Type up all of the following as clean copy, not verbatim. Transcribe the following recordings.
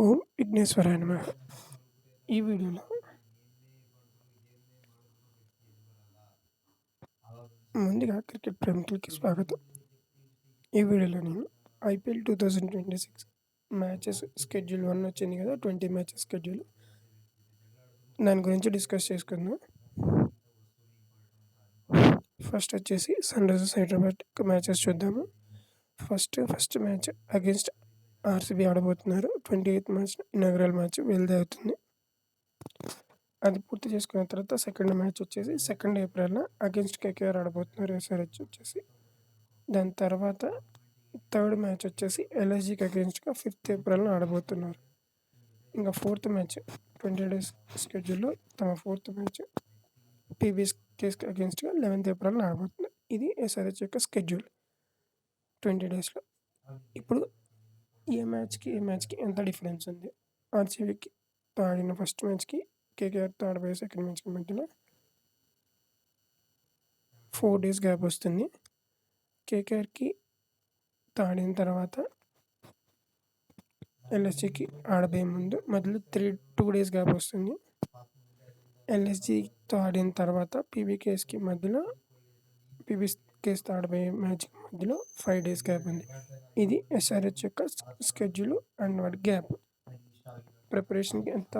ఓం విఘ్నేశ్వరాయ నమః. ఈ వీడియోలో ముందుగా క్రికెట్ ప్రేమికులకి స్వాగతం. ఈ వీడియోలో నేను ఐపీఎల్ 2026 మ్యాచెస్ షెడ్యూల్ 1 వచ్చింది కదా, 20 మ్యాచెస్ షెడ్యూల్, దాని గురించి డిస్కస్ చేసుకుందాం. ఫస్ట్ వచ్చేసి సన్ రైజర్స్ హైదరాబాద్ మ్యాచెస్ చూద్దాము. ఫస్ట్ మ్యాచ్ అగేన్స్ట్ ఆర్సీబీ ఆడబోతున్నారు. 28th మ్యాచ్ ఇనాగ్రల్ మ్యాచ్ వెళ్తే అవుతుంది. అది పూర్తి చేసుకున్న తర్వాత సెకండ్ మ్యాచ్ వచ్చేసి 2nd ఏప్రిల్ అగేన్స్ట్ కేకేఆర్ ఆడబోతున్నారు ఎస్ఆర్హెచ్ వచ్చేసి. దాని తర్వాత థర్డ్ మ్యాచ్ వచ్చేసి ఎల్ఎస్జీకి అగేన్స్ట్గా 5th ఏప్రిల్ ఆడబోతున్నారు. ఇంకా 4th మ్యాచ్ 20 days షెడ్యూల్లో తమ 4th మ్యాచ్ పీబీఎస్కేకి అగేన్స్ట్గా 11th ఏప్రిల్ ఆడబోతున్నారు. ఇది ఎస్ఆర్హెచ్ యొక్క షెడ్యూల్ 20 daysలో. ఇప్పుడు ఏ మ్యాచ్కి ఎంత డిఫరెన్స్ ఉంది? ఆర్సీబీకి ఆడిన ఫస్ట్ మ్యాచ్కి కేకేఆర్తో ఆడబోయే సెకండ్ మ్యాచ్కి మధ్యలో 4 days గ్యాప్ వస్తుంది. కేకేఆర్కి ఆడిన తర్వాత ఎల్ఎస్జీకి ఆడబోయే ముందు మధ్యలో 2 days గ్యాప్ వస్తుంది. ఎల్ఎస్జీతో ఆడిన తర్వాత పీబీకేఎస్కి మధ్యలో పీబీకేఎస్తో ఆడబోయే మ్యాచ్ మధ్యలో 5 days గ్యాప్ ఉంది. ఇది ఎస్ఆర్హెచ్ యొక్క షెడ్యూల్ అండ్ వాటి గ్యాప్. ప్రిపరేషన్కి ఎంత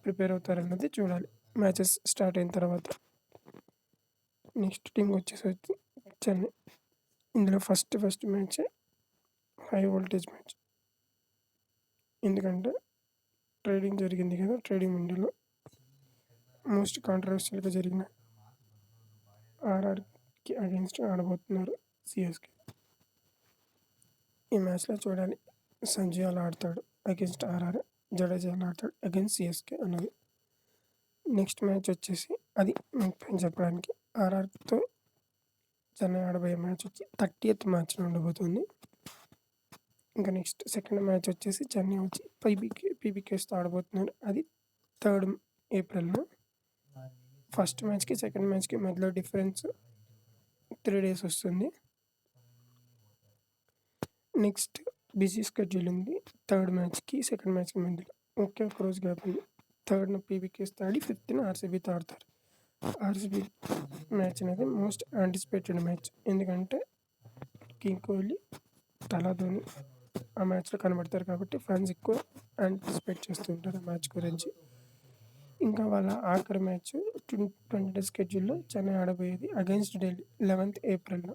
ప్రిపేర్ అవుతారన్నది చూడాలి మ్యాచెస్ స్టార్ట్ అయిన తర్వాత. నెక్స్ట్ టీం వచ్చేసి చెన్నై. ఇందులో first match high voltage match, ఎందుకంటే ట్రేడింగ్ జరిగింది కదా, ట్రేడింగ్ ఇండియాలో మోస్ట్ కాంట్రవర్షియల్గా జరిగిన ఆర్ఆర్కి అగేన్స్ట్ ఆడబోతున్నారు సిఎస్కే. ఈ మ్యాచ్లో చూడాలి సంజు అలా ఆడతాడు అగేన్స్ట్ ఆర్ఆర్, జడేజా అలా ఆడతాడు అగేన్స్ట్ సిఎస్కే అన్నది. నెక్స్ట్ మ్యాచ్ వచ్చేసి అది మీకు చెప్పడానికి ఆర్ఆర్తో చెన్నై ఆడబోయే మ్యాచ్ వచ్చి 30th మ్యాచ్లో ఉండబోతుంది. ఇంకా సెకండ్ మ్యాచ్ వచ్చేసి చెన్నై వచ్చి పీబీకేస్తో ఆడబోతున్నారు. అది 3rd ఏప్రిల్లో. ఫస్ట్ మ్యాచ్కి సెకండ్ మ్యాచ్కి మధ్యలో డిఫరెన్స్ 3 days వస్తుంది. నెక్స్ట్ బిజీ షెడ్యూల్ ఉంది. థర్డ్ మ్యాచ్కి సెకండ్ మ్యాచ్కి మధ్యలో ఒకే ఒక రోజు గ్యాప్ ఉంది. 3rd పీబీకేస్తో ఆడి 5th ఆర్సీబీతో ఆడతారు. ఆర్సీబీ మ్యాచ్ అనేది మోస్ట్ యాంటిసిపేటెడ్ మ్యాచ్, ఎందుకంటే కింగ్ కోహ్లీ, ధోని ఆ మ్యాచ్లో కనబడతారు కాబట్టి ఫ్యాన్స్ ఎక్కువ యాంటిసిపేట్ చేస్తూ ఉంటారు ఆ మ్యాచ్ గురించి. ఇంకా వాళ్ళ ఆఖరి మ్యాచ్ 20 days షెడ్యూల్లో చెన్నై ఆడబోయేది అగేన్స్ట్ ఢిల్లీ 11th ఏప్రిల్లో.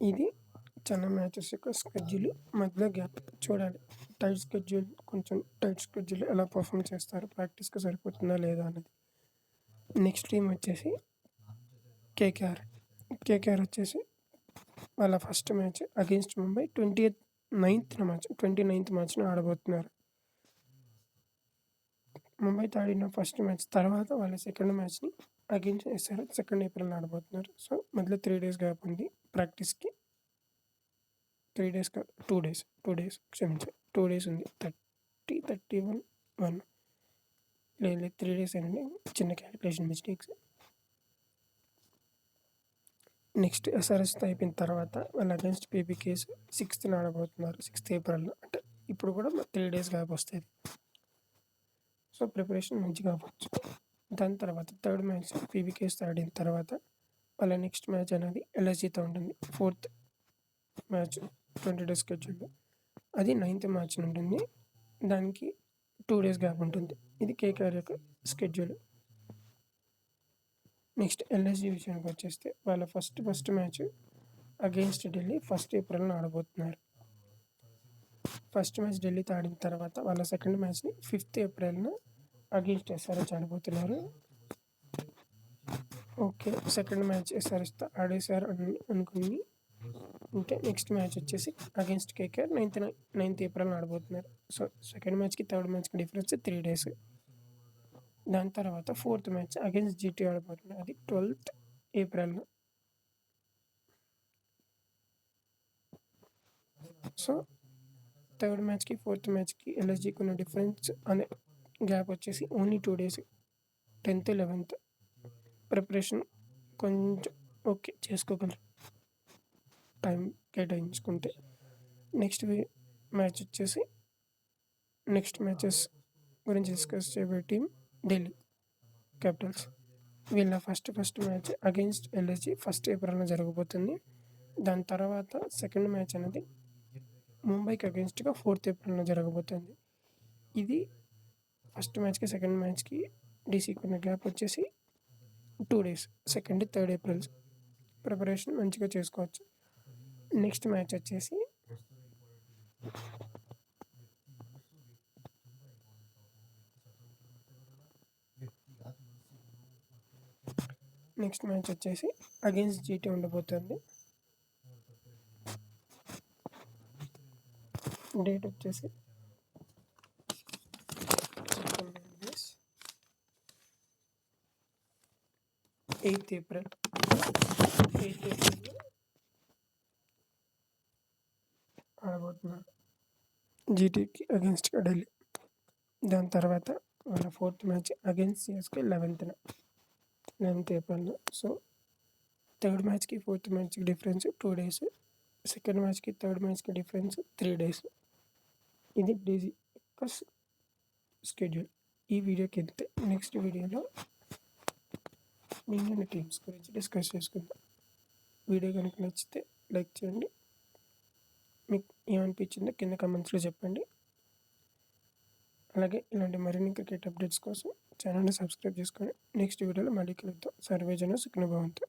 ఇది చెన్నై మ్యాచెస్ యొక్క షెడ్యూల్. మధ్యలో గ్యాప్ చూడాలి. కొంచెం టైట్ షెడ్యూల్ ఎలా పర్ఫామ్ చేస్తారు, ప్రాక్టీస్కి సరిపోతుందా లేదా అన్నది. నెక్స్ట్ టీం వచ్చేసి కేకేఆర్ వచ్చేసి వాళ్ళ first match against Mumbai 29th మ్యాచ్ను ఆడబోతున్నారు. ముంబైతో ఆడిన ఫస్ట్ మ్యాచ్ తర్వాత వాళ్ళ సెకండ్ మ్యాచ్ని అగేన్స్ట్ ఎస్ఆర్హెచ్ 2nd ఏప్రిల్ ఆడబోతున్నారు. సో మధ్యలో 3 days గ్యాప్ ఉంది ప్రాక్టీస్కి. 3 days కాదు, 2 days క్షమించాలి, 2 days ఉంది. 30, 31 లేదు 3 days అండి, చిన్న క్యాలిక్యులేషన్ మిస్టేక్స్. నెక్స్ట్ ఎస్ఆర్హెచ్తో అయిపోయిన తర్వాత వాళ్ళు అగేన్స్ట్ పీబీకేఎస్ 6th ఆడబోతున్నారు. 6th ఏప్రిల్లో. అంటే ఇప్పుడు కూడా 3 days గ్యాప్ వస్తుంది. సో ప్రిపరేషన్ మంచిగా అవ్వచ్చు. దాని తర్వాత థర్డ్ మ్యాచ్ పీబీకేఎస్తో ఆడిన తర్వాత వాళ్ళ నెక్స్ట్ మ్యాచ్ అనేది ఎల్ఎస్జీతో ఉంటుంది. 4th మ్యాచ్ 20 days షెడ్యూల్లో. అది 9th మ్యాచ్ ఉంటుంది. దానికి 2 days గ్యాప్ ఉంటుంది. ఇది కేకేఆర్ యొక్క షెడ్యూల్. నెక్స్ట్ ఎల్ఎస్జీ విషయానికి వచ్చేస్తే వాళ్ళ first match against Delhi 1st ఏప్రిల్లో ఆడబోతున్నారు. ఫస్ట్ మ్యాచ్ ఢిల్లీతో ఆడిన తర్వాత వాళ్ళ సెకండ్ మ్యాచ్ని 5th ఏప్రిల్న అగేన్స్ట్ ఎస్ఆర్హెచ్ ఆడబోతున్నారు. ఓకే, సెకండ్ మ్యాచ్ ఎస్ఆర్హెచ్తో ఆడేశారు అనుకుని ఉంటే నెక్స్ట్ మ్యాచ్ వచ్చేసి అగేన్స్ట్ కేకేఆర్ 9th ఏప్రిల్ ఆడబోతున్నారు. సో సెకండ్ మ్యాచ్కి థర్డ్ మ్యాచ్కి డిఫరెన్స్ 3 days. దాని తర్వాత 4th మ్యాచ్ అగేన్స్ట్ జీటీ ఆడబోతున్నారు. అది 12th ఏప్రిల్లో. సో థర్డ్ మ్యాచ్కి 4th మ్యాచ్కి ఎల్ఎస్జీకి ఉన్న డిఫరెన్స్ అనే గ్యాప్ వచ్చేసి only 2 days, 10th, 11th. Preparation కొంచెం ఓకే చేసుకోగలరు టైం కేటాయించుకుంటే. నెక్స్ట్ మ్యాచ్ వచ్చేసి నెక్స్ట్ మ్యాచెస్ గురించి డిస్కస్ చేయబోయే టీం ఢిల్లీ క్యాపిటల్స్. వీళ్ళ ఫస్ట్ మ్యాచ్ అగెన్స్ట్ ఎల్ఎస్జీ 1 ఏప్రిల్న జరగబోతుంది. దాని తర్వాత సెకండ్ మ్యాచ్ అనేది ముంబైకి అగెన్స్ట్గా 4 ఏప్రిల్న జరగబోతుంది. ఇది ఫస్ట్ మ్యాచ్కి సెకండ్ మ్యాచ్కి డీసీకి ఉన్న గ్యాప్ వచ్చేసి 2 days, 2nd, 3rd April. Preparation మంచిగా చేసుకోవచ్చు. నెక్స్ట్ మ్యాచ్ వచ్చేసి అగెన్స్ట్ జీటీ ఉండబోతుంది. డేట్ వచ్చేసి 8th ఏప్రిల్. ఆడబోతున్నారు జీటీకి అగెన్స్ట్గా ఢిల్లీ. దాని తర్వాత వాళ్ళ 4th match against CSK 11th April. So 3rd మ్యాచ్కి 4th మ్యాచ్కి డిఫరెన్స్ 2 days, సెకండ్ మ్యాచ్కి 3rd మ్యాచ్కి డిఫరెన్స్ 3 days. ఇది డీజీ యొక్క స్కెడ్యూల్. ఈ వీడియోకి వెళ్తే నెక్స్ట్ వీడియోలో మిగిలిన టీమ్స్ గురించి డిస్కస్ చేసుకుందాం. వీడియో కనుక నచ్చితే లైక్ చేయండి. మీకు ఏమనిపించిందో కింద కామెంట్స్లో చెప్పండి. అలాగే ఇలాంటి మరిన్ని క్రికెట్ అప్డేట్స్ కోసం ఛానల్ని సబ్స్క్రైబ్ చేసుకొని నెక్స్ట్ వీడియోలో మళ్ళీ కలుద్దాం. సర్వే జన సుఖినో భవంతు.